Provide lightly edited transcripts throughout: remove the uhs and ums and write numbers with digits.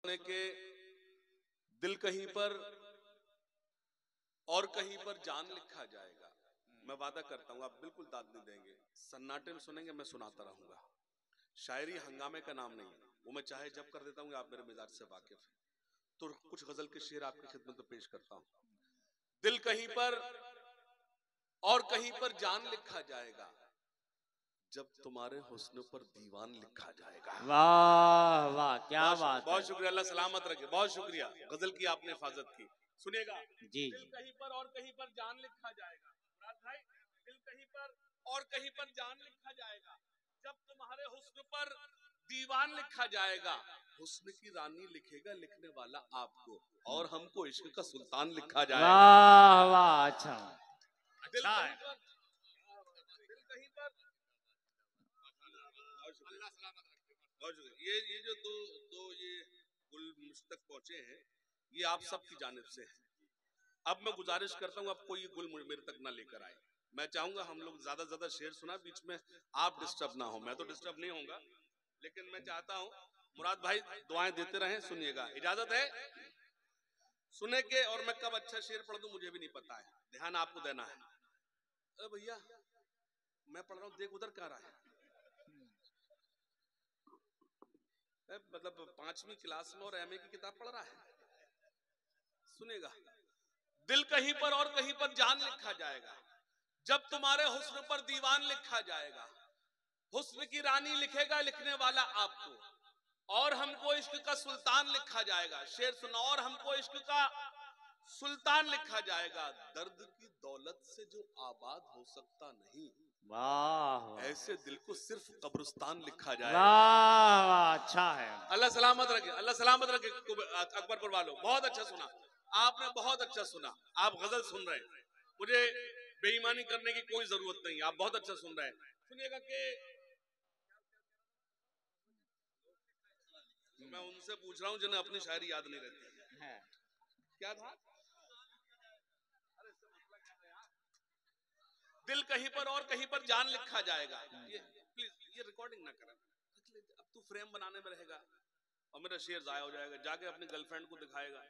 सुने के दिल कहीं पर और कहीं पर जान लिखा जाएगा। मैं वादा करता हूं आप बिल्कुल दाद नहीं देंगे, सन्नाटे में सुनेंगे, मैं सुनाता रहूंगा। शायरी हंगामे का नाम नहीं है, वो मैं चाहे जब कर देता हूँ, आप मेरे मिजाज से वाकिफ हैं। तो कुछ गजल के शेर आपकी खिदमत में पेश करता हूं। दिल कहीं पर और कहीं पर जान लिखा जाएगा, जब तुम्हारे हुस्न पर दीवान लिखा जाएगा। वाह वाह, क्या बात है। बहुत शुक्रिया, अल्लाह सलामत रखे, बहुत शुक्रिया। गजल की आपने हिफाजत की। सुनिएगा, जी दिल कहीं पर और कहीं पर जान लिखा जाएगा। मुराद भाई, दिल कहीं पर और कहीं पर जान लिखा जाएगा, जब तुम्हारे हुस्न पर दीवान लिखा जाएगा। हुस्न की रानी लिखेगा लिखने वाला आपको, और हमको इश्क का सुल्तान लिखा जाएगा। वाह वाह, अच्छा दिल अच्छा कहीं है। पर, दिल कहीं पर, ये जो दो ये गुल मुझ तक पहुंचे हैं, ये आप सबकी जानिब से है। अब मैं गुजारिश करता हूं, अब कोई ये गुल मेरे तक ना लेकर आए। मैं चाहूंगा हम लोग ज्यादा से ज्यादा शेर सुना, बीच में आप डिस्टर्ब ना हो। मैं तो डिस्टर्ब नहीं होऊंगा, लेकिन मैं चाहता हूं मुराद भाई दुआएं देते रहें। सुनिएगा, इजाजत है सुने के? और मैं कब अच्छा शेर पढ़ दूं मुझे भी नहीं पता है, ध्यान आपको देना है। अरे भैया मैं पढ़ रहा हूं, देख उधर कह रहा है, मतलब 5वीं क्लास में और एमए की किताब पढ़ रहा है। सुनेगा, दिल कहीं पर और कहीं पर जान लिखा जाएगा, जब तुम्हारे हुस्न पर दीवान लिखा जाएगा। हुस्न की रानी लिखेगा लिखने वाला आपको, और हमको इश्क का सुल्तान लिखा जाएगा। शेर सुना, और हमको इश्क का सुल्तान लिखा जाएगा। दर्द की दौलत से जो आबाद हो सकता नहीं, वाह ऐसे दिल को सिर्फ कब्रिस्तान लिखा वाह जाएगा। वाह, अच्छा है। अल्लाह सलामत रखे, अल्लाह सलामत रखे। अकबरपुर वालों बहुत अच्छा सुना, आपने बहुत अच्छा सुना। आप गजल सुन रहे हैं, मुझे बेईमानी करने की कोई जरूरत नहीं, आप बहुत अच्छा सुन रहे हैं। सुनिएगा कि मैं उनसे पूछ रहा हूं जिन्हें अपनी शायरी याद नहीं रहती है। क्या था? दिल कहीं पर और कहीं पर जान लिखा जाएगा। ये प्लीज ये रिकॉर्डिंग ना करें, अब तू फ्रेम बनाने में रहेगा और मेरा शेर जाया हो जाएगा। जाके अपनी गर्लफ्रेंड को दिखाएगा,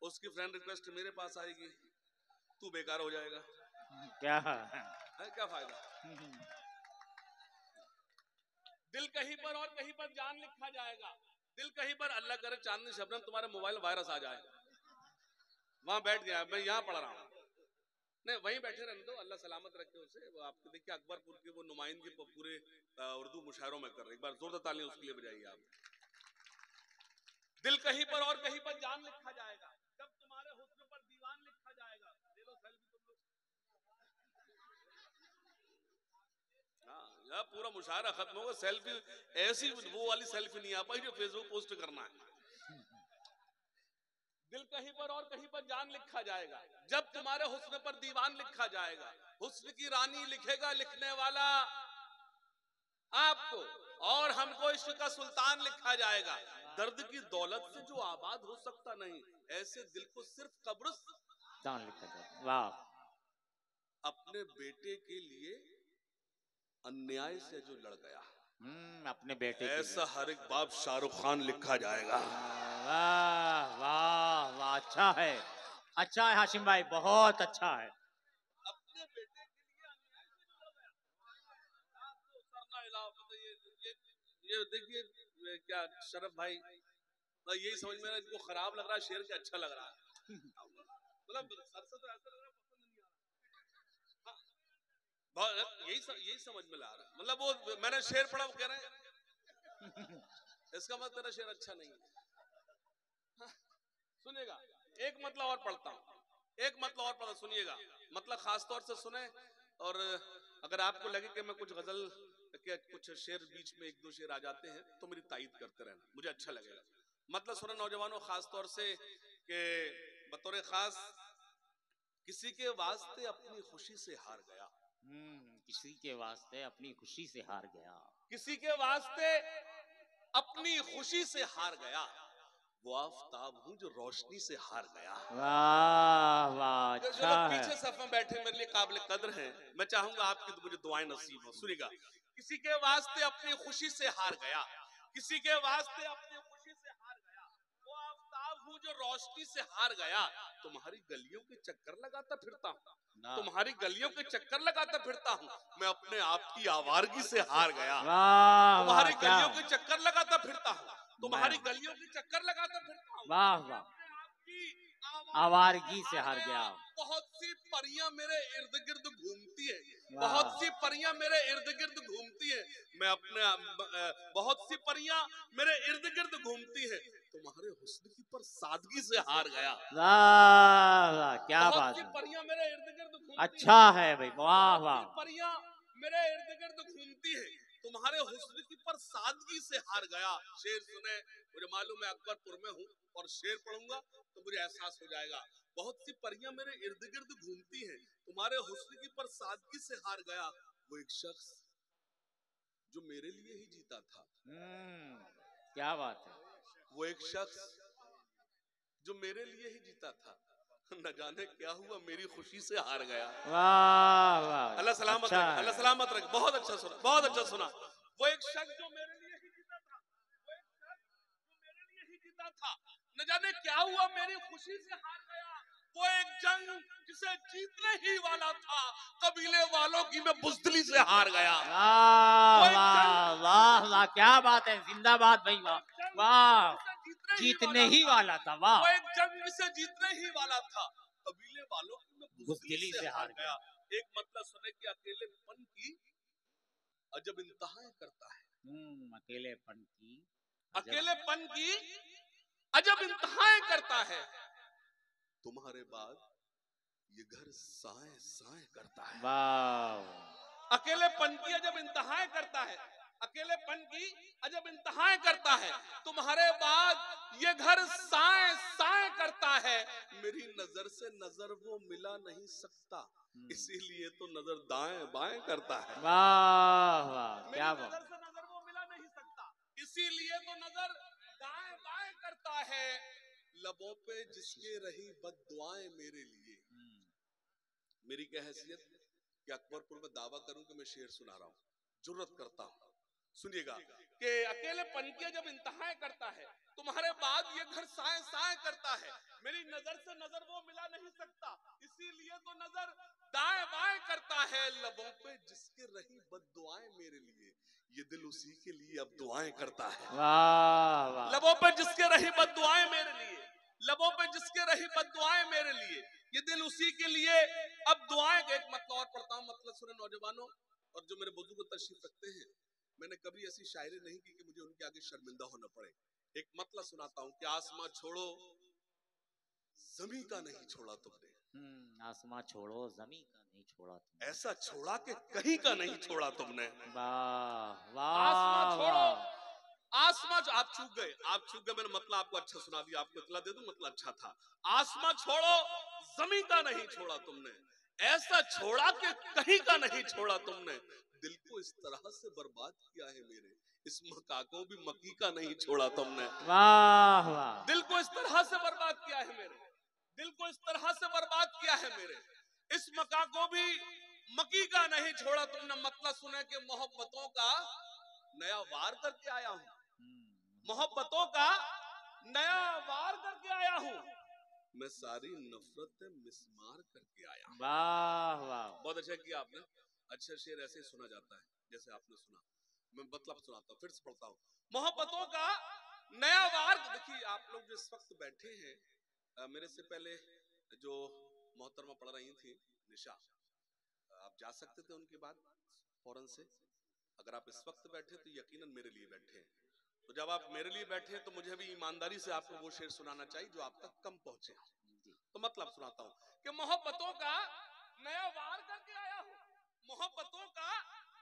उसकी फ्रेंड रिक्वेस्ट मेरे पास आएगी, तू बेकार हो जाएगा। क्या है, क्या फायदा? दिल कहीं पर और कहीं पर जान लिखा जाएगा। दिल कहीं पर, अल्लाह करे चांदनी शबनम तुम्हारे मोबाइल वायरस आ जाए। वहां बैठ गया, मैं यहाँ पढ़ रहा हूँ। नहीं, वहीं बैठे रहने दो, अल्लाह सलामत रखे उसे। वो आपको देखिए अकबरपुर की वो नुमाइंदगी पूरे उर्दू मुशायरों में कर रहे। एक बार जोरदार तालियां उसके लिए बजाइए आप। दिल कहीं पर और कहीं पर जान लिखा जाएगा, जब तुम्हारे हुस्न पर दीवान लिखा जाएगा। ले लो सेल्फी तुम लोग। हाँ, यार पूरा मुशायरा खत्म होगा, सेल्फी ऐसी वो वाली सेल्फी नहीं आ पाई जो फेसबुक पोस्ट करना है। दिल कहीं पर और कहीं पर जान लिखा जाएगा, जब तुम्हारे हुस्न पर दीवान लिखा जाएगा। हुस्न की रानी लिखेगा लिखने वाला आपको, और हमको इश्क का सुल्तान लिखा जाएगा। दर्द की दौलत से जो आबाद हो सकता नहीं, ऐसे दिल को सिर्फ कब्रिस्तान लिखा जाए। वाह। अपने बेटे के लिए अन्याय से जो लड़ गया, अपने बेटे ऐसा हर एक बाप शाहरुख खान लिखा जाएगा। वाह वाह वाह, अच्छा है, अच्छा है हाशिम भाई, बहुत अच्छा है। अपने बेटे के लिए अन्याय से जो लड़ गया, आपको सरना इलाफा। ये देखिए क्या शरफ भाई, यही समझ में इनको खराब लग रहा है शेर के अच्छा लग रहा है। मतलब सर से तो ऐसा लग रहा है पसंद नहीं आ रहा। हाँ, यही समझ में ला रहा है। मतलब वो मैंने शेर पढ़ा, वो कह रहे हैं इसका मतलब तेरा शेर अच्छा नहीं है। हाँ, सुनिएगा, एक मतलब और पढ़ता हूँ, एक मतलब और पढ़ा, सुनिएगा। मतलब खास तौर से सुने, और अगर आपको लगे कि मैं कुछ गजल के कुछ शेर बीच में एक दो शेर आ जाते हैं तो मेरी तायीद करते रहना, मुझे अच्छा लगेगा। मतलब सुने नौजवानों, खास तौर से कि बतौर खास किसी के वास्ते अपनी खुशी से हार गया। किसी के वास्ते अपनी खुशी से हार गया, किसी के वास्ते अपनी खुशी से हार गया। वो आफताब हूं जो रोशनी से हार गया। वाह वाह, जो अच्छा लोग है। पीछे सफ में बैठे मेरे लिए काबिल कदर हैं, मैं चाहूंगा आपकी तो मुझे दुआएं नसीब हो। सुनिएगा, किसी के वास्ते अपनी खुशी से हार गया, किसी के वास्ते अपनी खुशी से हार गया। जो रोशनी से हार गया, तुम्हारी गलियों के चक्कर लगाता फिरता हूँ, तुम्हारी गलियों के चक्कर लगाता फिरता हूँ, मैं अपने आप की आवारगी से हार गया। तुम्हारी गलियों के चक्कर लगाता फिरता हूँ, तुम्हारी गलियों के चक्कर लगाता फिरता हूँ, वाह वाह, आवारगी से हार गया। बहुत सी परियां मेरे इर्द गिर्द घूमती है, बहुत सी परियां मेरे इर्द गिर्द घूमती है, मैं अपने बहुत सी परियां मेरे इर्द गिर्द घूमती है, तुम्हारे हुस्न की पर सादगी से हार गया। वाह वाह, क्या बात है, परियां मेरे इर्द गिर्द घूमती अच्छा है भाई, वाह वाह। परियां मेरे इर्द गिर्द घूमती है, तुम्हारे हुस्न की पर सादगी से हार गया। शेर सुने, मुझे मालूम है अकबरपुर में हूँ और शेर पढ़ूंगा तो मुझे एहसास हो जाएगा। बहुत सी परियां मेरे इर्द गिर्द घूमती हैं, तुम्हारे हुस्न की पर सादगी से हार गया। वो एक शख्स जो मेरे लिए ही जीता था, क्या बात है, वो एक शख्स जो मेरे लिए ही जीता था, न जाने क्या हुआ मेरी खुशी से हार गया। वाह वाह, अल्लाह सलामत अच्छा रखे, अल्लाह सलामत रखे। बहुत अच्छा सुना, बहुत अच्छा सुना। वो एक शख्स जो मेरे लिए ही जीता था, वो एक शख्स जो मेरे लिए ही जीता था, न जाने क्या हुआ मेरी खुशी से हार गया। वो एक जंग जिसे जीतने ही वाला था, कबीले वालों की मैं बुज़दिली से हार गया। वाह वाह वाह वाह, क्या बात है, जिंदाबाद भाई, वाह वाह, जीतने ही वाला था, वाह। वो एक जंग जिसे जीतने ही वाला था, कबीले वालों की मैं बुज़दिली से हार गया। एक मतलब सुने कि अकेलेपन की अजब इंतहाएं करता है, अकेलेपन की अजब इंतहाएं करता है, तुम्हारे बाद ये घर साए साए करता है। वाह, अकेलेपन की अजब इंतहाएं करता है, अकेलेपन की अजब इंतहाएं करता है, तुम्हारे बाद ये घर साए साए करता है, मेरी नजर से नजर वो मिला नहीं सकता, इसीलिए तो नजर दाएं बाएं करता है। वाह वाह, क्या बात, नजर से नजर वो मिला नहीं सकता, इसीलिए तो नजर दाएं बाएं करता है, लबों पे जिसके रही बद्दुआएं मेरे लिए। मेरी क्या हैसियत कि अकबरपुर में दावा करूं कि मैं शेर सुना रहा हूं, जुर्रत करता हूं, सुनिएगा कि अकेलेपन की जब इंतहाएं करता है, तुम्हारे बाद ये घर साए साए करता है, मेरी नजर से नजर वो मिला नहीं सकता, इसीलिए तो नजर दाएं बाएं करता है, लबों पे जिसके रही बद्दुआएं मेरे लिए, ये दिल उसी के लिए अब दुआएं करता है। वाह वाह, लबों पे जिसके रही बद्दुआएं मेरे लिए, लबों पे जिसके रही बद्दुआएं मेरे लिए, ये दिल उसी के लिए अब दुआएं। एक मतलब और पढ़ता हूं, मतलब सुने नौजवानों और जो मेरे बुजुर्ग तशरीफ रखते हैं, मैंने कभी ऐसी शायरी नहीं की कि मुझे उनके आगे शर्मिंदा होना पड़े। एक मतलब सुनाता हूं कि आसमां छोड़ो जमी का नहीं छोड़ा तुमने, आसमां छोड़ो जमी का नहीं छोड़ा तुमने, ऐसा छोड़ा कि कहीं का नहीं छोड़ा तुमने। वाह आसमां वाह छोड़ो, वाह, आसमां जो आप चूक गए, मैंने मतलब आपको अच्छा सुना दिया, आपको इतला दे दूं, मतलब अच्छा था। आसमां छोड़ो जमी का नहीं छोड़ा तुमने, ऐसा छोड़ा कि कहीं का नहीं छोड़ा तुमने, दिल को इस तरह से बर्बाद किया है मेरे, इस मका को भी मकी का नहीं छोड़ा तुमने। वाह वाह, दिल को इस तरह से बर्बाद किया है मेरे, दिल को इस तरह से बर्बाद किया है मेरे, इस मका को भी मकी का नहीं छोड़ा तुमने। मतलब सुने कि मोहब्बतों का नया वार करके आया हूं, मोहब्बतों का नया वार करके आया हूं, मैं सारी नफरतें मिसमार करके आया हूं। वाह वाह, बहुत अच्छा किया आपने, अच्छा शेर ऐसे ही सुना जाता है जैसे आपने सुना। मैं मतलब सुनाता हूं, फिर से पढ़ता हूं, मोहब्बतों का नया वार। देखिए आप लोग जो इस वक्त बैठे हैं, मेरे से पहले जो मोहतरमा पढ़ रही थी निशा, आप जा सकते थे उनके बाद फौरन से। अगर आप इस वक्त बैठे तो यकीनन मेरे लिए बैठे हैं, तो जब आप मेरे लिए बैठे तो मुझे भी ईमानदारी से आपको वो शेर सुनाना चाहिए जो आप तक कम पहुंचे। तो मतलब सुनाता हूं कि मोहब्बतों का नया वार करके आया हूं, मोहब्बतों का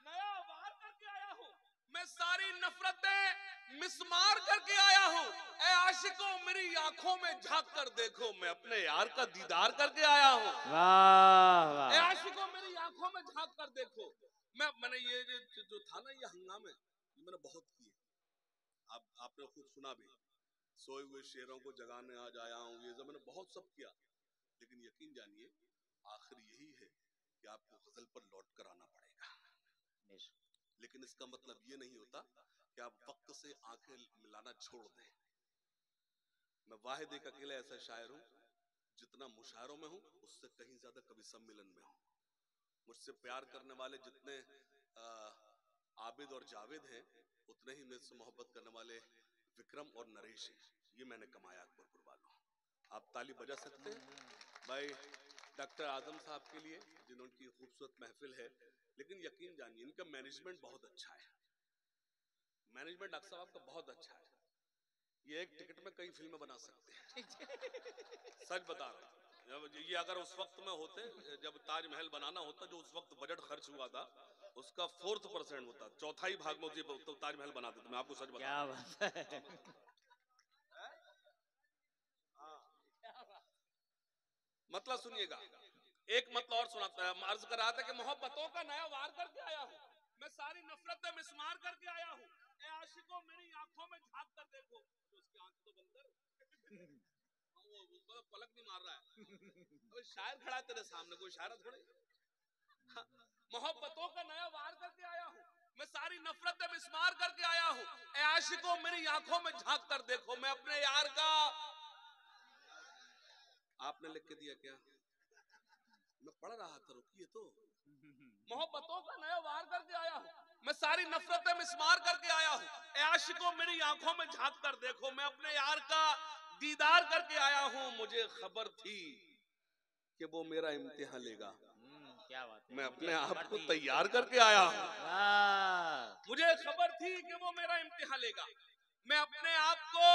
नया वार करके आया हूं, मैं सारी नफरतें मिसमार करके आया हूं, ऐ आशिकों मेरी आंखों में झांक कर देखो, मैं अपने यार का दीदार करके आया हूं। वाह ऐ वाह, आशिकों मेरी आंखों में झांक कर देखो, मैंने ये जो था ना ये हंगामे, ये मैंने बहुत किए, आपने खुद सुना भी, सोए हुए शेरों को जगाने आज आया हूं, ये सब मैंने बहुत सब किया, लेकिन यकीन जानिए आखिर यही है कि आपको गजल पर लौट कर आना पड़ेगा। लेकिन इसका मतलब ये नहीं होता कि आप वक्त से आंखें मिलाना छोड़ दें। मैं वाहिद एक अकेला ऐसा शायर हूं जितना मुशायरों में हूं उससे कहीं ज्यादा कवि सम्मेलन में हूं। मुझसे प्यार करने वाले जितने आबिद और जावेद हैं उतने ही मुझसे मोहब्बत करने वाले विक्रम और नरेश हैं। ये मैंने कमाया अकबरपुर वालों। आप ताली बजा सकते हैं भाई डॉक्टर आजम साहब के लिए जिन्होंने खूबसूरत महफिल है, लेकिन यकीन जानिए इनका मैनेजमेंट बहुत अच्छा है। मैनेजमेंट डॉक्टर साहब का बहुत अच्छा है। ये एक टिकट में कई फिल्में बना सकते हैं। सच बता रहा हूं, ये अगर उस वक्त में होते जब ताजमहल बनाना होता, जो उस वक्त बजट खर्च हुआ था उसका 4% होता, चौथाई भाग में तो ताजमहल बना देते। मैं आपको सच बता क्या बात है। मतलब सुनिएगा, एक मतलब और सुनाता है। अर्ज कर रहा था कि मोहब्बतों का नया वार करके आया हूँ, मैं सारी नफरतें मिसमार करके आया हूँ। ए आशिकों मेरी आंखों में झांक कर देखो। तो उसकी आंख तो बंद कर, वो पलक नहीं मार रहा है। अबे शायर खड़ा है तेरे सामने, कोई शायर थोड़े। मोहब्बतों का नया वार करके आया हूँ, मैं सारी नफरतें मिसमार करके आया हूँ। ए आशिकों मेरी आंखों में झांक कर देखो, मैं अपने यार का। आपने लिख के दिया क्या? मैं पढ़ रहा था, रुकिए तो। मोहब्बतों का नया वार करके आया हूँ, मैं सारी नफरतें मिसमार करके आया हूँ। ए आशिकों मेरी आंखों में झांक कर देखो, मैं अपने यार का दीदार करके आया हूँ। मुझे खबर थी कि वो मेरा इम्तिहान लेगा। क्या बात है। मैं अपने आप को तैयार करके आया हूँ। मुझे खबर थी कि वो मेरा इम्तिहान लेगा। मैं अपने आप को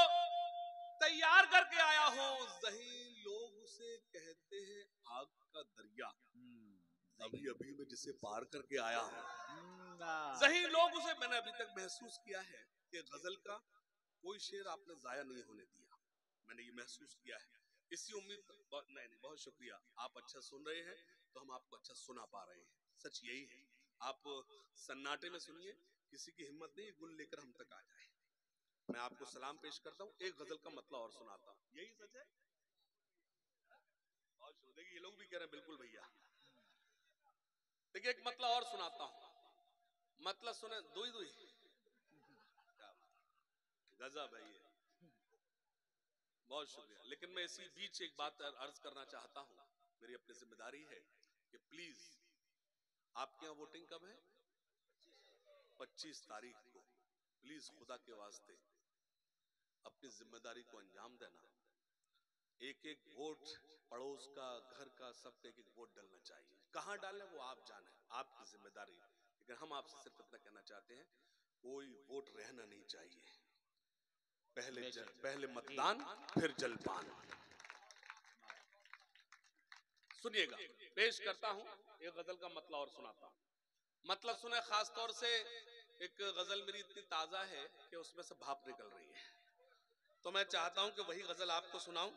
तैयार करके आया हूँ। ज़हीन लोग उसे कहते हैं आग का दरिया, अभी अभी मैं जिसे पार करके आया हूँ। ज़हीन लोग उसे, मैंने अभी तक महसूस किया है कि गजल का कोई शेर आपने जाया नहीं होने दिया। मैंने ये महसूस किया है, इसी उम्मीद। नहीं, बहुत शुक्रिया, आप अच्छा सुन रहे हैं तो हम आपको अच्छा सुना पा रहे हैं। सच यही है, आप सन्नाटे में सुनिए, किसी की हिम्मत नहीं गुल लेकर हम तक आ जाए। मैं आपको सलाम पेश करता हूँ, एक गजल का मतलब और सुनाता हूँ। यही सच है। और देखिए ये लोग भी कह रहे हैं बिल्कुल भैया। देखिए एक मतलब और सुनाता हूँ, मतलब सुने। दुई दुई गजब है ये, बहुत शुक्रिया। लेकिन मैं इसी बीच एक बात अर्ज करना चाहता हूँ, मेरी अपनी जिम्मेदारी है कि प्लीज, आपके यहाँ वोटिंग कब है? 25 तारीख को। प्लीज खुदा के वास्ते अपनी जिम्मेदारी को अंजाम देना। एक एक वोट पड़ोस का, घर का, सबका एक एक वोट डालना चाहिए। कहाँ डालें वो आप जाने, आपकी जिम्मेदारी। लेकिन हम आपसे सिर्फ इतना कहना चाहते हैं, कोई वोट रहना नहीं चाहिए। पहले मतदान फिर जलपान। सुनिएगा, पेश करता हूं एक गजल का मतलब और सुनाता हूं। मतलब सुने, खास तौर से एक गजल मेरी इतनी ताजा है कि उसमें से भाप निकल रही है, तो मैं चाहता हूं कि वही गजल आपको सुनाऊं।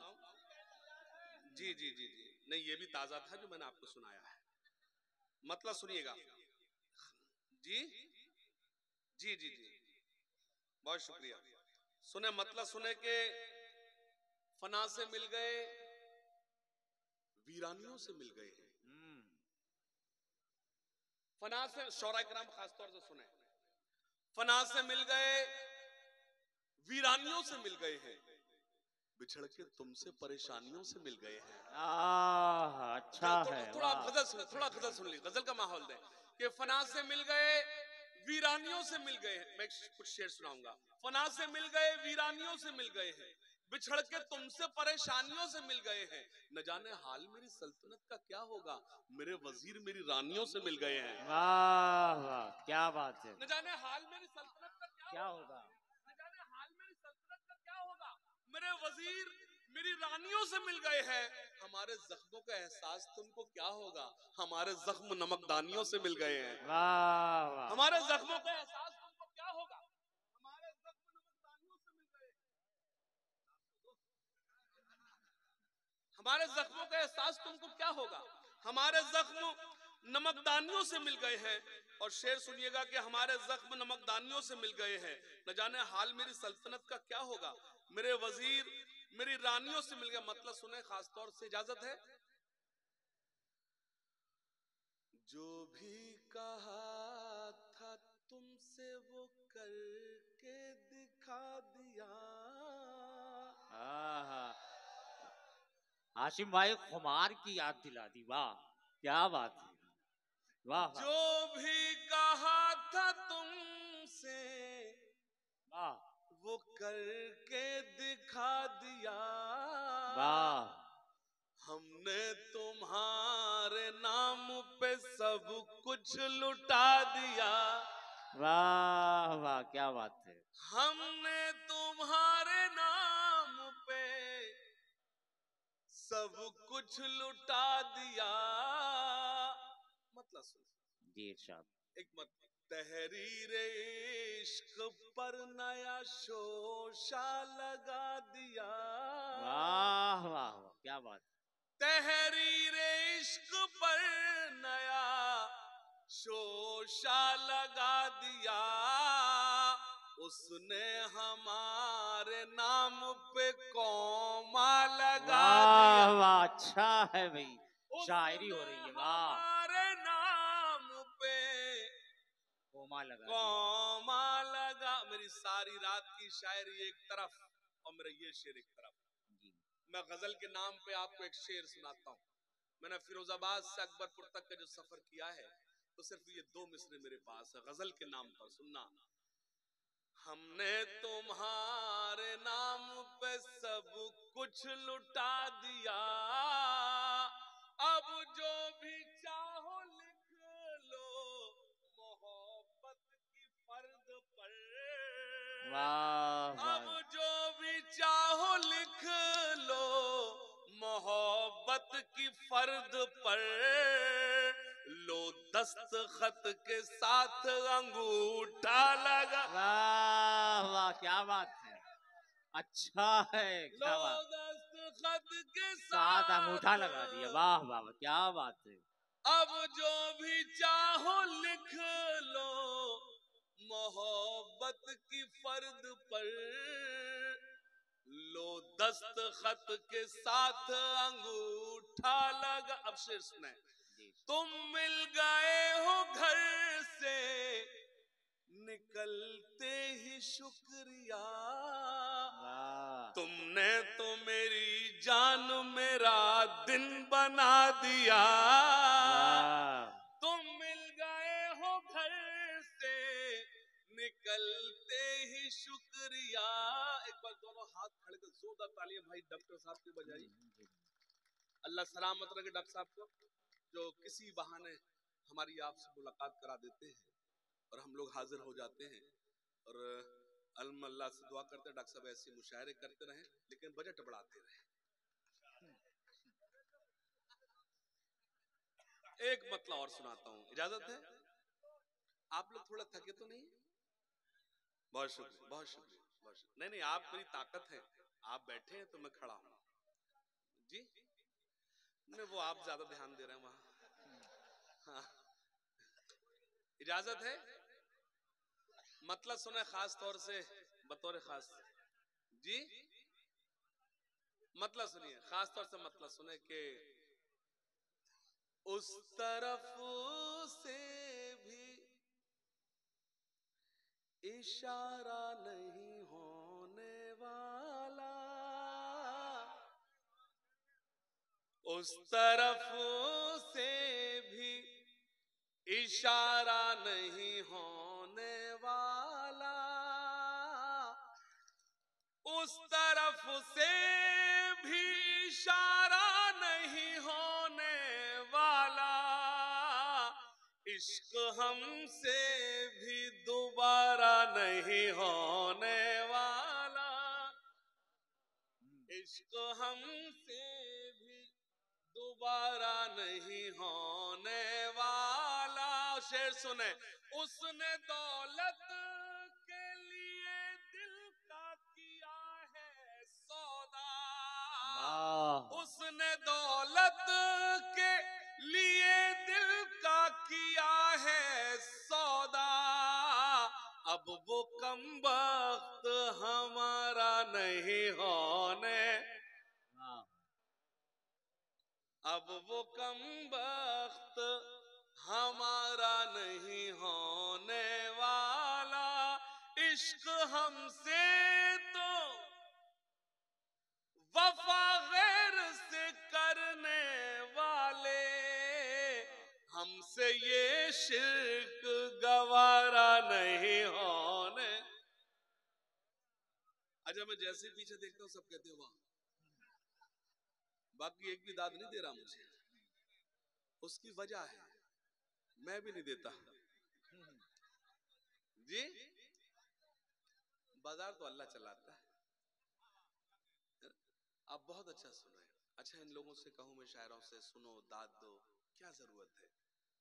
जी जी जी जी, नहीं ये भी ताजा था जो मैंने आपको सुनाया है। मतलब सुनिएगा। जी जी जी जी, बहुत शुक्रिया। सुने मतलब सुने के फना से मिल गए, वीरानियों से मिल गए हैं। फना से, शौरा किराम खास तौर से सुने, फना से मिल गए, वीरानियों से मिल गए हैं, बिछड़ के तुमसे परेशानियों से मिल गए हैं। अच्छा है। थोड़ा गजल सुन, थोड़ा गजल सुन ली, गजल का माहौल दे। कि फना से मिल गए, वीरानियों से मिल गए हैं। मैं कुछ शेर सुनाऊंगा। फना से मिल गए, वीरानियों से मिल गए हैं, बिछड़ के तुमसे परेशानियों से मिल गए हैं। न जाने हाल मेरी सल्तनत का क्या होगा, मेरे वजीर मेरी रानियों से मिल गए हैं। वाह वाह, क्या बात है। न जाने हाल मेरी सल्तनत का क्या होगा, न जाने हाल मेरी सल्तनत का क्या होगा, मेरे वजीर मेरी रानियों से मिल गए हैं। हमारे जख्मों का एहसास तुमको क्या होगा, हमारे जख्म नमकदानियों से मिल गए हैं। वाह वाह, हमारे जख्मों का एहसास तुमको क्या होगा, हमारे जख्म नमकदानियों से मिल गए। हमारे जख्मों का एहसास तुमको क्या होगा, हमारे जख्म नमकदानियों से मिल गए हैं। और शेर सुनिएगा कि हमारे जख्म नमकदानियों से मिल गए हैं। न जाने हाल मेरी सल्तनत का क्या होगा, मेरे वजीर मेरी रानियों से मिल गए। मतलब सुने, खास तौर से इजाजत है। जो भी कहा था तुमसे वो करके दिखा दिया, हाशिम भाई खुमार की याद दिला दी, वाह क्या बात है, वाह वाह जो भी कहा था तुमसे वाह वो करके दिखा दिया, वाह हमने तुम्हारे नाम पे सब कुछ लुटा दिया, वाह वाह क्या बात है, हमने तुम्हारे नाम पे सब कुछ लुटा दिया। मतलब सुन, जी इरशाद, एक मत, तहरीर इश्क पर नया शोशा लगा दिया, वाह वाह वाह क्या बात, तहरीर इश्क पर नया शोशा लगा दिया, उसने हमारे नाम पे कौमा लगा दिया, वाह वाह अच्छा है भाई, शायरी हो रही है, वाह हमारे नाम पे कोमा लगा दिया, कौमा लगा। मेरी सारी रात की शायरी एक तरफ और मेरा ये शेर एक तरफ। जी मैं गजल के नाम पे आपको एक शेर सुनाता हूँ। मैंने फिरोजाबाद से अकबरपुर तक का जो सफर किया है तो सिर्फ ये 2 मिसरे मेरे पास है गजल के नाम पर, सुनना। हमने तुम्हारे नाम पे सब कुछ लुटा दिया, अब जो भी चाहो लिख लो मोहब्बत की फर्द पर, वाह अब वाह जो भी चाहो लिख लो मोहब्बत की फर्द पर, लो दस्तखत के साथ अंगूठा लगा, वाह वाह क्या बात है, अच्छा है लो क्या बात, दस्तखत के साथ अंगूठा साथ, लगा दिया, वाह वाह वाह क्या बात है, अब जो भी चाहो लिख लो मोहब्बत की फर्द पर, लो दस्तखत के साथ अंगूठा लगा। अब शेर सुने, जी तुम मिल गए हो घर से निकलते ही शुक्रिया, वाह तुमने तो मेरी जान मेरा दिन बना दिया, वाह तुम मिल गए हो घर से निकलते ही शुक्रिया। एक बार दोनों हाथ खड़े कर जोरदार तालियां भाई डॉक्टर साहब की बजाई। अल्लाह सलामत रखे डॉक्टर साहब को, जो किसी बहाने हमारी आपसे मुलाकात करा देते हैं और हम लोग हाजिर हो जाते हैं। और अल्लाह से दुआ करते हैं डॉक्टर साहब ऐसे मुशायरे करते रहें लेकिन बजट बढ़ाते रहें। एक मतलब और सुनाता हूँ, इजाजत है? आप लोग थोड़ा थके तो नहीं? बहुत शुक्रिया बहुत शुक्रिया बहुत शुक्रिया। नहीं नहीं, आप मेरी ताकत है, आप बैठे हैं तो मैं खड़ा हूँ जी। नहीं वो आप ज्यादा ध्यान दे रहे हैं वहां। हाँ। इजाजत है? मतलब सुने खास तौर से बतौर खास जी, मतलब सुनिए खास तौर से मतलब सुने कि उस तरफ से भी इशारा नहीं होने वाला, उस तरफ से भी इशारा नहीं होने वाला, उस तरफ से भी इशारा नहीं होने वाला, इश्क हमसे भी दोबारा नहीं होने वाला, इश्क हमसे भी दोबारा नहीं होने वाला। शेर सुने, उसने दौलत के लिए दिल का किया है सौदा, वाह उसने दौलत के लिए दिल का किया है सौदा, अब वो कमबख्त हमारा नहीं होने, वाह अब वो कमबख्त हमारा नहीं होने वाला, इश्क हमसे तो वफा गैर से मुझसे ये शिर्क गवारा नहीं होने। अच्छा मैं जैसे पीछे देखता हूँ सब कहते हैं वाह, बाकी एक भी दाद नहीं दे रहा मुझे। उसकी वजह है मैं भी नहीं देता जी। बाजार तो अल्लाह चलाता है। आप बहुत अच्छा सुन रहे हैं। अच्छा इन लोगों से कहूं मैं शायरों से सुनो दाद दो, क्या जरूरत है?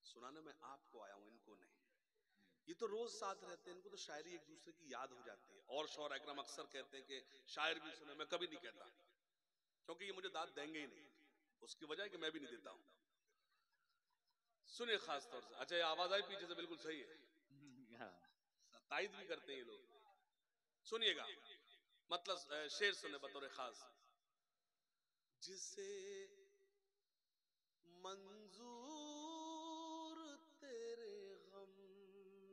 सुनाने में आपको आया हूं, इनको नहीं। ये तो रोज साथ रहते हैं, इनको तो शायरी एक दूसरे की याद हो जाती है। और शौर अकरम अक्सर कहते हैं कि शायर भी सुने, मैं कभी नहीं कहता क्योंकि ये मुझे दाद देंगे ही नहीं। उसकी वजह है कि मैं भी नहीं देता हूं। सुनिए खास तौर से। अच्छा ये आवाज आई पीछे से, बिल्कुल सही है, तायद भी करते हैं ये लोग। सुनिएगा मतलब शेर सुने बतौर खास। जिसे मंजूर तेरे गम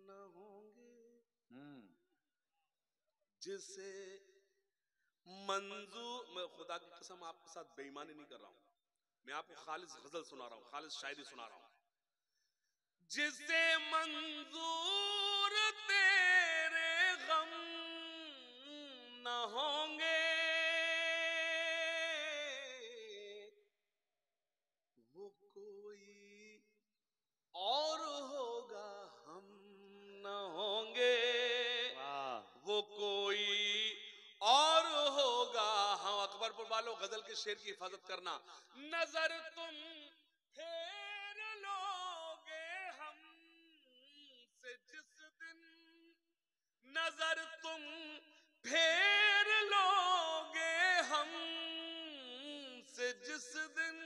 न होंगे, जिसे मंजूर, मैं खुदा की कसम आपके साथ बेईमानी नहीं कर रहा हूं, मैं आपको खालिस गजल सुना रहा हूं, खालिस शायरी सुना रहा हूं। जिसे मंजूर तेरे गम न होंगे, वो कोई और होगा हम न होंगे। वो कोई और होगा हम। अकबरपुर वालों गजल के शेर की हिफाजत करना। नजर तुम फेर लोगे हमसे जिस दिन, नजर तुम फेर लोगे हमसे जिस दिन,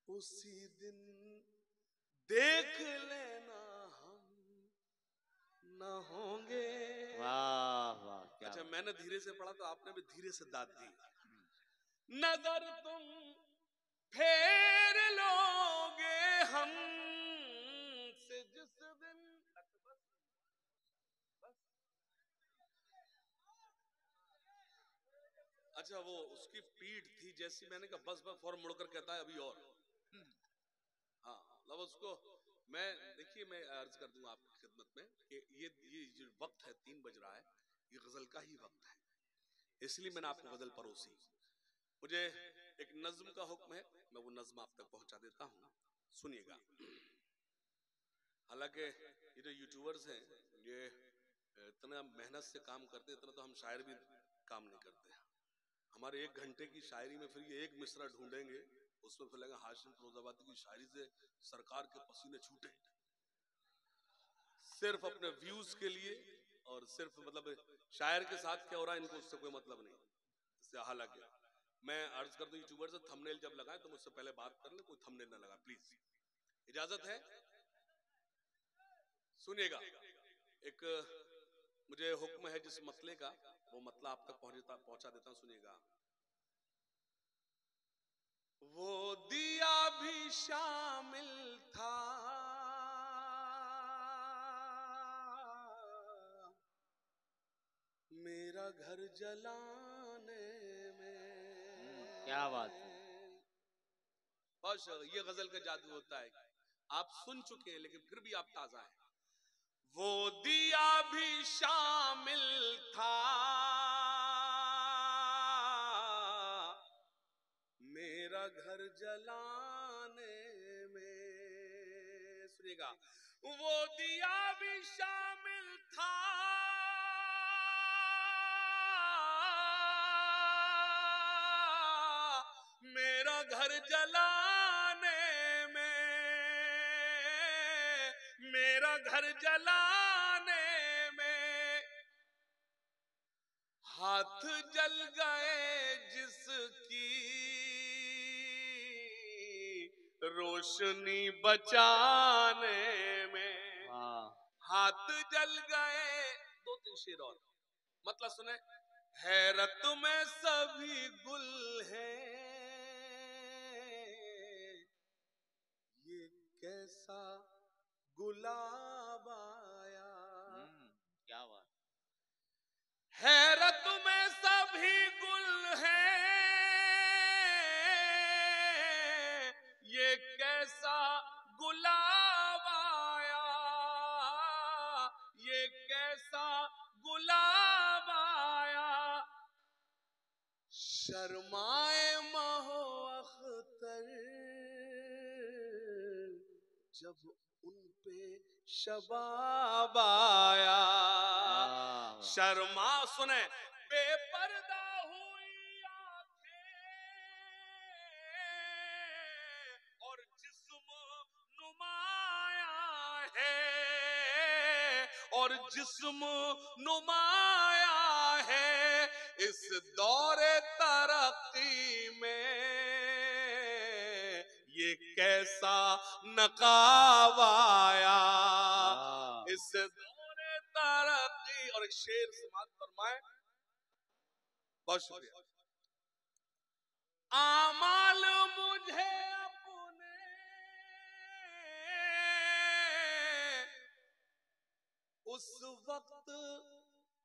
उसी दिन देख लेना हम न होंगे। वाह वाह क्या। अच्छा मैंने धीरे से पढ़ा तो आपने भी धीरे से दाद दी। नजर तुम फेर लोगे हमसे जिस दिन, अच्छा वो उसकी पीठ थी जैसी, मैंने कहा बस बस फौरन मुड़कर कहता है अभी और। हाँ मतलब उसको मैं, देखिए मैं अर्ज कर दूंगा आपकी खिदमत में कि ये जो वक्त है 3 बज रहा है, ये गजल का ही वक्त है, इसलिए मैंने आपको गजल परोसी। मुझे एक नज्म का हुक्म है, मैं वो नज्म आप तक पहुंचा देता हूं, सुनिएगा। हालांकि ये जो यूट्यूबर्स हैं ये इतना मेहनत से काम करते हैं, इतना तो हम शायर भी काम नहीं करते। हमारे 1 घंटे की शायरी में फिर ये एक मिसरा ढूंढेंगे, उसमें फिर लगा हाशिम फिरोजाबादी की शायरी से सरकार के पसीने छूटे, सिर्फ अपने व्यूज के लिए। और सिर्फ मतलब शायर के साथ क्या हो रहा है इनको उससे कोई मतलब नहीं। इससे हालांकि मैं अर्ज कर दूं यूट्यूबर से, थंबनेल जब लगाए तो मुझसे पहले बात कर ले, कोई थंबनेल ना लगा प्लीज, इजाजत है। सुनिएगा एक मुझे हुक्म है जिस मतले का, वो मतला आप तक पहुंचा देता हूं, सुनिएगा। वो दिया भी शामिल था मेरा घर जलाने में। क्या बात है। बस ये गजल का जादू होता है, आप सुन चुके हैं लेकिन फिर भी आप ताजा हैं। वो दिया भी शामिल था मेरा घर जलाने में। सुनिएगा, वो दिया भी शामिल था मेरा घर जलाने में, मेरा घर जलाने में। हाथ जल गए जिसकी रोशनी बचाने में, हाथ जल गए। 2-3 शेर और मतलब सुने। हैरत में सभी गुल हैं, ये कैसा गुलाब आया। क्या बात। हैरत में सभी गुल हैं, ये कैसा गुलाब शर्माए महो अख्तर जब उन पे शबाब आया। शर्मा सुने बेपर्दा हुई आंखें और जिस्म नुमाया है, और जिस्म नुमाया है इस दौरे तरक्की में। ये कैसा नकाब आया इस दौरे तरक्की। और एक शेर समाज फरमाए, बहुत शुक्रिया। आमाल मुझे अपने उस वक्त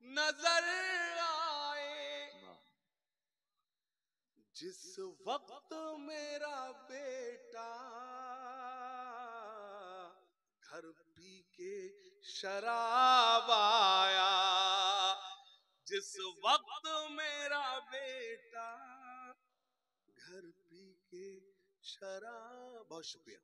नजर आए जिस वक्त मेरा बेटा घर पी के शराब आया। जिस वक्त मेरा बेटा घर पी के शराब। बहुत शुक्रिया।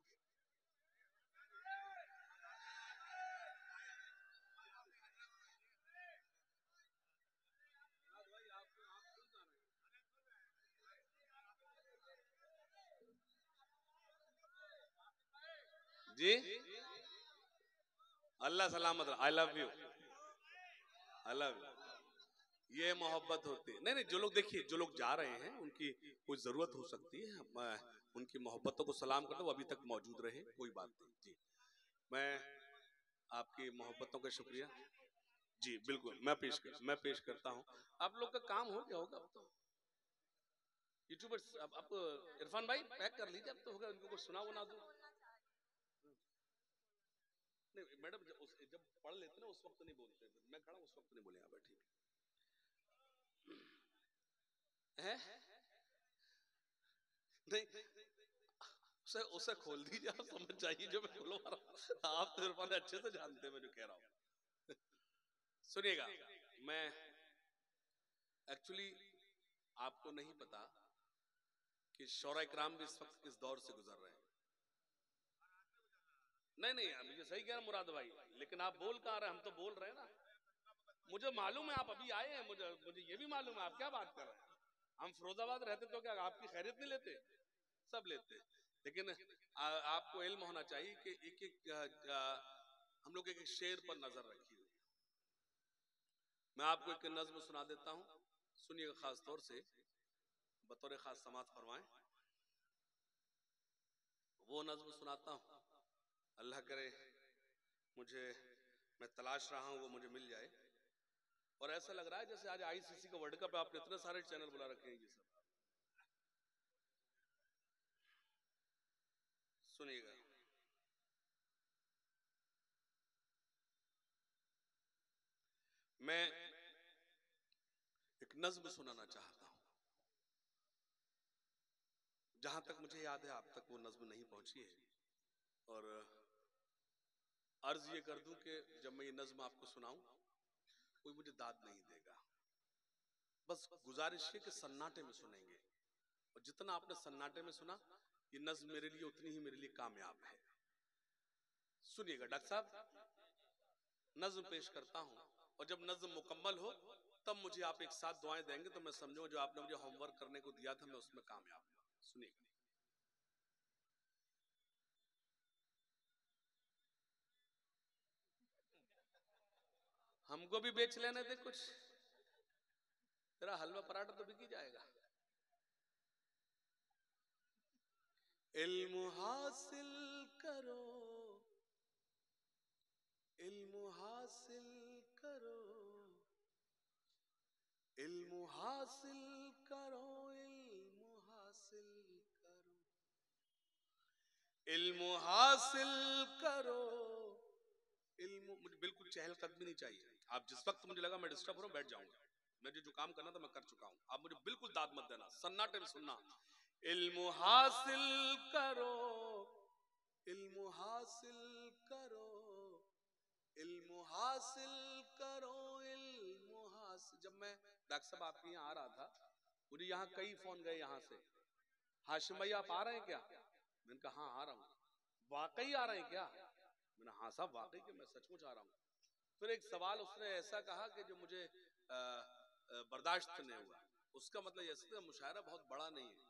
जी अल्लाह सलामत। I love you, I love you. ये मोहब्बत होती है। नहीं नहीं, जो लोग देखिए, जो लोग जा रहे हैं उनकी कोई जरूरत हो सकती है, मैं उनकी मोहब्बतों को सलाम करता हूँ, वो अभी तक मौजूद रहे, कोई बात नहीं। जी मैं आपकी मोहब्बतों का शुक्रिया। जी बिल्कुल, मैं पेश करता हूँ। आप लोग का काम हो गया होगा अब तो, यूट्यूबर्स। अब आप इरफान भाई पैक कर लीजिए, अब तो होगा, उनको कुछ सुना दो। नहीं मैडम, जब पढ़ लेते ना उस वक्त नहीं बोलते, मैं खड़ा उस वक्त नहीं बोले। यहाँ बैठी है नहीं, उसे खोल दीजिए, आप समझ जाइए जो मैं बोलवा रहा हूँ। आप तो इरफान अच्छे से जानते हैं मैं जो कह रहा हूँ। सुनिएगा, मैं एक्चुअली आपको नहीं पता कि शौरा इकराम भी इस वक्त किस दौर से गुजर रहे हैं। नहीं नहीं, मुझे सही कह रहा मुराद भाई, लेकिन आप बोल कहाँ रहे हैं, हम तो बोल रहे हैं ना। मुझे मालूम है आप अभी आए हैं, मुझे ये भी मालूम है आप क्या बात कर रहे हैं। हम फिरोजाबाद रहते तो क्या आपकी खैरियत नहीं लेते? सब लेते। लेकिन आपको इल्म होना चाहिए कि एक एक हम लोग एक शेर पर नजर रखी हुई। मैं आपको एक नज्म सुना देता हूँ, सुनिएगा खास तौर से, बतौर खास समात फरमाएं। वो नज्म सुनाता हूँ, अल्लाह करे मुझे, मैं तलाश रहा हूँ वो मुझे मिल जाए। और ऐसा लग रहा है जैसे आज आईसीसी का वर्ल्ड कप है, आपने इतने सारे चैनल बुला रखे हैं। ये सब सुनिएगा। मैं एक नज्म सुनाना चाहता हूं। जहां तक मुझे याद है आप तक वो नज्म नहीं पहुंची है, और अर्ज ये कर दूं कि जब मैं ये नज्म आपको सुनाऊं कोई मुझे दाद नहीं देगा। बस गुजारिश है कि सन्नाटे में सुनेंगे, और जितना आपने सन्नाटे में सुना ये नज्म मेरे लिए उतनी ही मेरे लिए कामयाब है। सुनिएगा डॉक्टर साहब, नज्म पेश करता हूं, और जब नज्म मुकम्मल हो तब मुझे आप एक साथ दुआएं देंगे तो मैं समझूं जो आपने मुझे होमवर्क करने को दिया था मैं उसमें कामयाब हुआ। सुनिएगा। हमको भी बेच लेने दे कुछ, तेरा हलवा पराठा तो बिक ही जाएगा। इल्म हासिल करो, इल्म हासिल करो, इल्म हासिल करो, इल्म हासिल करो, इल्म हासिल करो, इल्म। मुझे बिल्कुल चहलकदमी नहीं चाहिए। आप जिस वक्त मुझे लगा मैं डिस्टर्ब हो रहा हूं बैठ जाऊंगा। मुझे जो काम करना था मैं कर चुका हूं, आप मुझे बिल्कुल दाद मत देना, सन्नाटे में सुनना। इल्म हासिल करो, इल्म हासिल करो, इल्म हासिल करो, इल्म हासिल। जब मैं डॉक्टर साहब आपके यहाँ आ रहा था मुझे यहाँ कई फोन गए यहाँ से, हाशिम भाई आप आ रहे हैं क्या? मैंने कहा हाँ आ रहा हूँ। वाकई आ रहे हैं क्या? मैंने हाँ साहब वाकई कि मैं सचमुच आ रहा हूँ। फिर एक सवाल उसने ऐसा कहा कि जो मुझे बर्दाश्त नहीं हुआ। उसका मतलब ऐसा मुशायरा बहुत बड़ा नहीं है।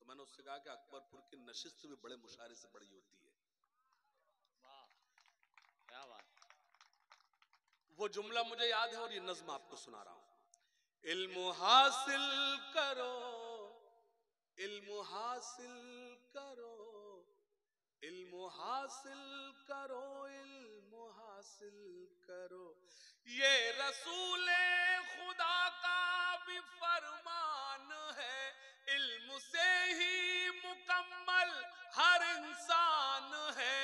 तो मैंने उससे कहा कि अकबरपुर की नशिस्त भी बड़े मुशायरे से बड़ी होती है। वाह क्या बात। वो जुमला मुझे याद है और ये नज्म आपको सुना रहा हूं। इल्म हासिल करो, इल्म हासिल करो, इल्म हासिल करो, इल्म हासिल करो, ये रसूले खुदा का भी फरमान है। इल्म से ही मुकम्मल हर इंसान है।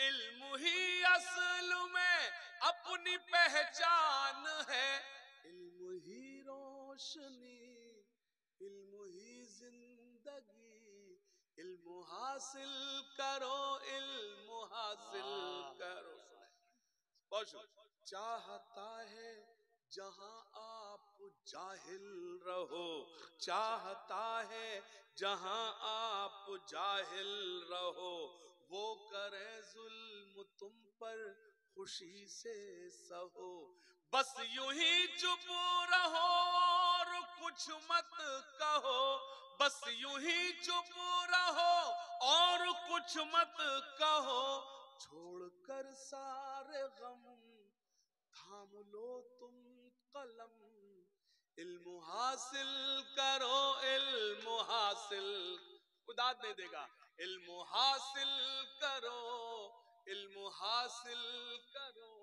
इल्म ही असल में अपनी पहचान है। इल्म ही रोशनी, इल्म ही जिंदगी, इल्म हासिल करो, इल्म हासिल करो। चाहता है जहां आप जाहिल रहो, चाहता है जहां आप जाहिल रहो, वो करे जुल्म तुम पर खुशी से सहो। बस यूं ही चुप रहो और कुछ मत कहो, बस यूं ही चुप रहो और कुछ मत कहो। छोड़कर सारे गम थाम लो तुम कलम, इल्म हासिल करो, इल्म हासिल। खुदा दे देगा। इल्म हासिल करो, इल्म हासिल करो,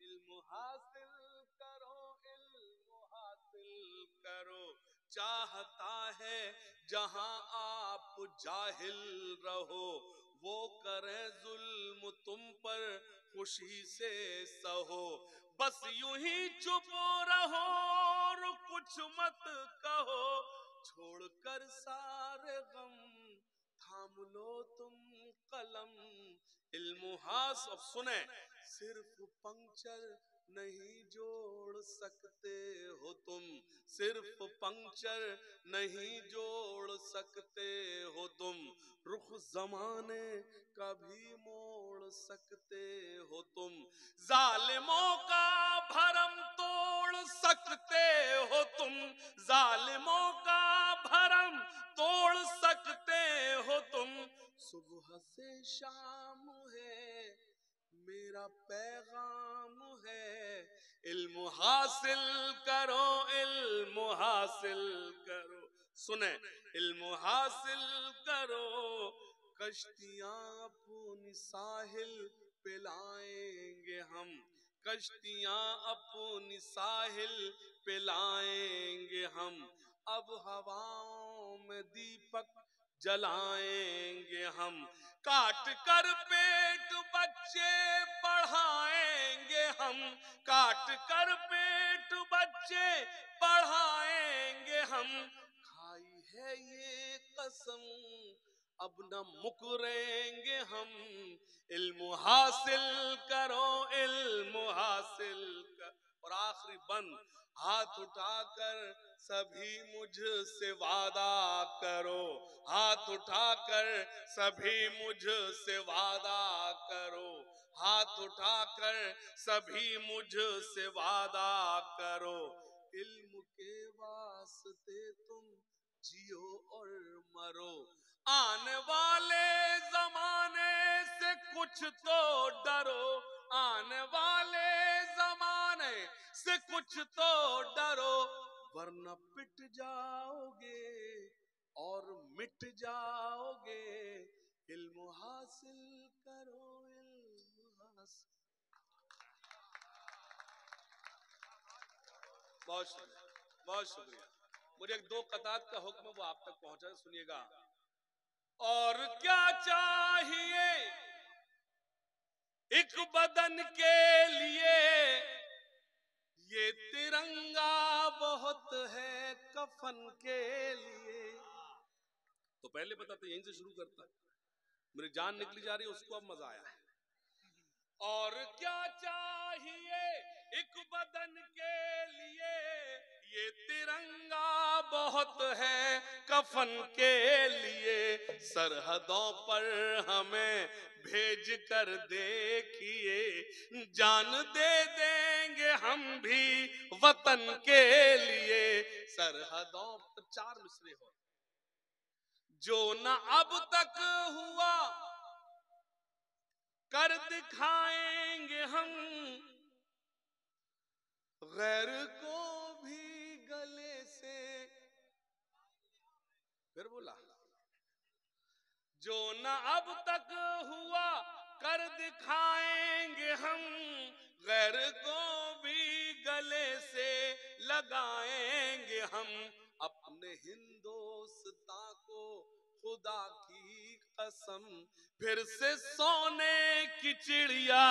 इल्म हासिल करो, इल्म हासिल करो। चाहता है जहां आप जाहिल रहो, वो करे जुल्म तुम पर खुशी से सहो। बस यूं ही चुप रहो और कुछ मत कहो। छोड़कर सारे गम थाम लो तुम कलम, इल्म हास। अब सुने, सिर्फ पंक्चर नहीं जोड़ सकते हो तुम, सिर्फ पंक्चर नहीं जोड़ सकते हो तुम, रुख जमाने का भी मोड़ सकते हो तुम। जालिमों का भरम तोड़ सकते हो तुम, जालिमों का भरम तोड़ सकते हो तुम। सुबह से शाम है मेरा पैगाम है, इल्म हासिल करो, इल्म हासिल करो। सुने, इल्म हासिल करो, कश्तियां अपनी साहिल पे लाएंगे हम, कश्तियां अपनी साहिल पे लाएंगे हम। अब हवाओं में दीपक जलाएंगे हम, काट कर पेट बच्चे पढ़ाएंगे हम, काट कर पेट बच्चे पढ़ाएंगे हम। खाई है ये कसम अब न मुकरेंगे हम, इल्म हासिल करो, इल्म हासिल कर। और आखिरी बंद, हाथ उठाकर सभी मुझसे वादा करो, हाथ उठाकर सभी मुझसे वादा करो, हाथ उठाकर सभी मुझसे वादा करो। इल्म के वास्ते तुम जियो और मरो, आने वाले जमाने से कुछ तो डरो, आने वाले जमाने से कुछ तो डरो, वरना पिट जाओगे और मिट जाओगे। इल्म हासिल करो, इल्म हासिल। बहुत शुक्रिया, बहुत शुक्रिया। मुझे एक दो कतात का हुक्म वो आप तक पहुंचा, सुनिएगा। और क्या चाहिए एक बदन के लिए, ये तिरंगा बहुत है कफन के लिए। तो पहले बताते यहीं से शुरू करता, मेरी जान निकली जा रही है, उसको अब मजा आया है। और क्या चाहिए एक बदन के लिए, ये तिरंगा बहुत है कफन के लिए, सरहदों पर हमें भेज कर देखिए, जान दे देंगे हम भी वतन के लिए। सरहदों पर 4 मिसरे हो, जो न अब तक हुआ कर दिखाएंगे हम, गैर को भी गले से, फिर बोला, जो न अब तक हुआ कर दिखाएंगे हम, गैर को भी गले से लगाएंगे हम। अपने हिंदुस्तान को खुदा की कसम, फिर से सोने की चिड़िया